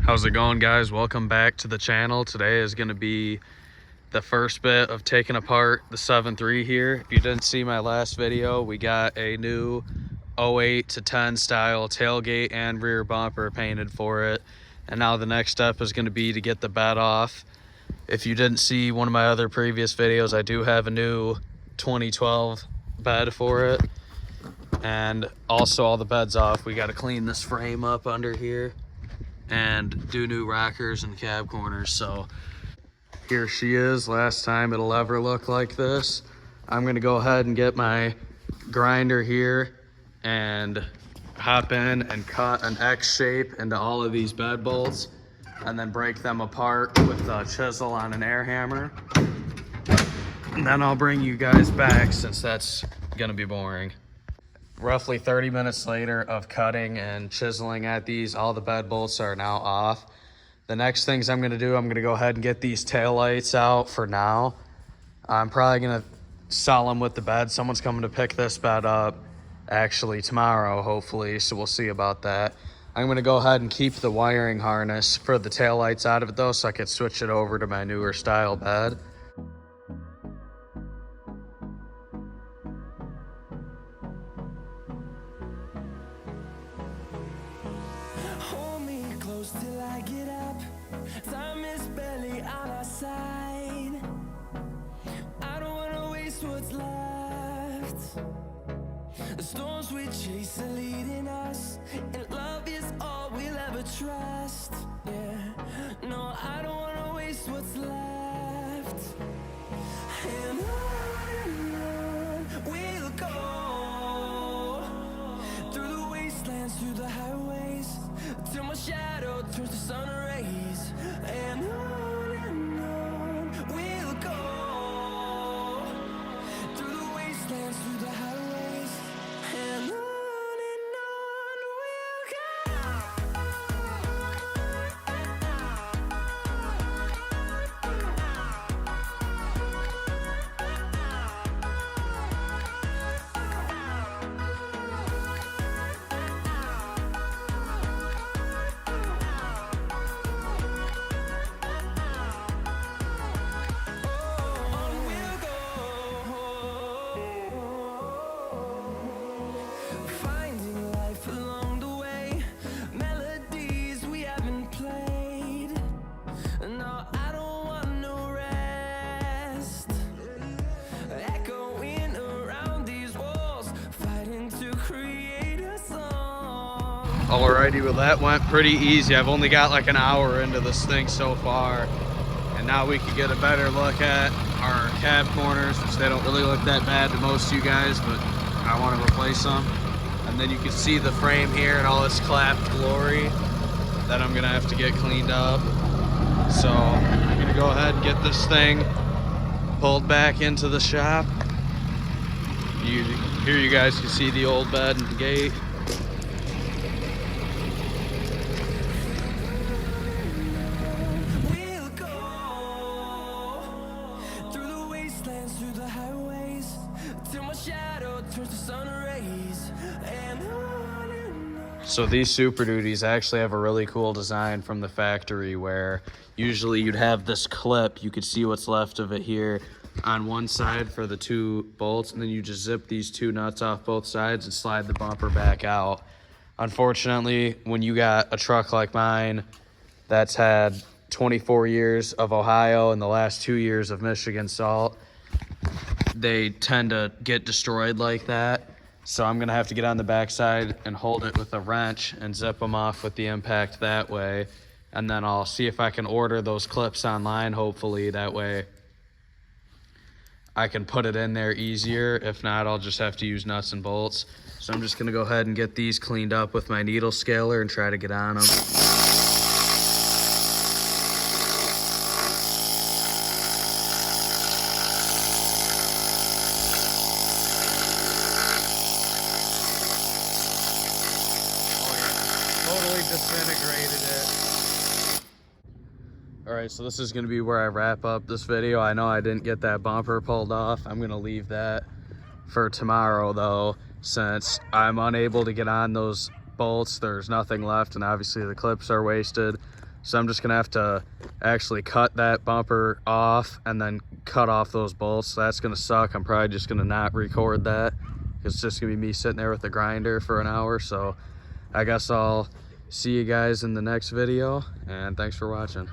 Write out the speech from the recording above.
How's it going, guys? Welcome back to the channel. Today is going to be the first bit of taking apart the 7.3 here. If you didn't see my last video, we got a new 08 to 10 style tailgate and rear bumper painted for it. And now the next step is going to be to get the bed off. If you didn't see one of my other previous videos, I do have a new 2012 bed for it. And also all the beds off. We got to clean this frame up under here and do new rockers and cab corners. So here she is. Last time it'll ever look like this. I'm gonna go ahead and get my grinder here and hop in and cut an X shape into all of these bed bolts and then break them apart with a chisel on an air hammer. And then I'll bring you guys back since that's gonna be boring. Roughly 30 minutes later of cutting and chiseling at these, all the bed bolts are now off. The next things I'm gonna do, I'm gonna go ahead and get these tail lights out for now. I'm probably gonna sell them with the bed. Someone's coming to pick this bed up actually tomorrow, hopefully, so we'll see about that. I'm gonna go ahead and keep the wiring harness for the tail lights out of it though, so I could switch it over to my newer style bed. Till I get up, time is barely on our side. I don't wanna waste what's left. The storms we chase are leading us, and love is all we'll ever trust. Yeah, no, I don't wanna waste what's left. And on we'll go, through the wastelands, through the highways, till my shadow turns to sun rays. And on we'll go, through the wastelands, through the highways. And on we'll go. Finding life along the way, melodies we haven't played. No, I don't want no rest. Echoing around these walls, fighting to create a song. Alrighty, well that went pretty easy. I've only got like an hour into this thing so far. And now we can get a better look at our cab corners, which they don't really look that bad to most of you guys, but I want to replace them. And then you can see the frame here and all its clapped glory that I'm gonna have to get cleaned up. So I'm gonna go ahead and get this thing pulled back into the shop. Here you guys can see the old bed and the gate. We'll go through the wastelands, through the highways, till my shadow turns to sun rays. And on. So these Super Duties actually have a really cool design from the factory where usually you'd have this clip, you could see what's left of it here on one side for the two bolts, and then you just zip these two nuts off both sides and slide the bumper back out. Unfortunately, when you got a truck like mine that's had 24 years of Ohio and the last 2 years of Michigan salt, they tend to get destroyed like that. So I'm gonna have to get on the backside and hold it with a wrench and zip them off with the impact that way. And then I'll see if I can order those clips online, hopefully. That way I can put it in there easier. If not, I'll just have to use nuts and bolts. So I'm just gonna go ahead and get these cleaned up with my needle scaler and try to get on them. Totally disintegrated it. All right, so this is gonna be where I wrap up this video. I know I didn't get that bumper pulled off. I'm gonna leave that for tomorrow though, since I'm unable to get on those bolts. There's nothing left, and obviously the clips are wasted. So I'm just gonna have to actually cut that bumper off and then cut off those bolts. So that's gonna suck. I'm probably just gonna not record that. It's just gonna be me sitting there with the grinder for an hour. So I guess I'll see you guys in the next video, and thanks for watching.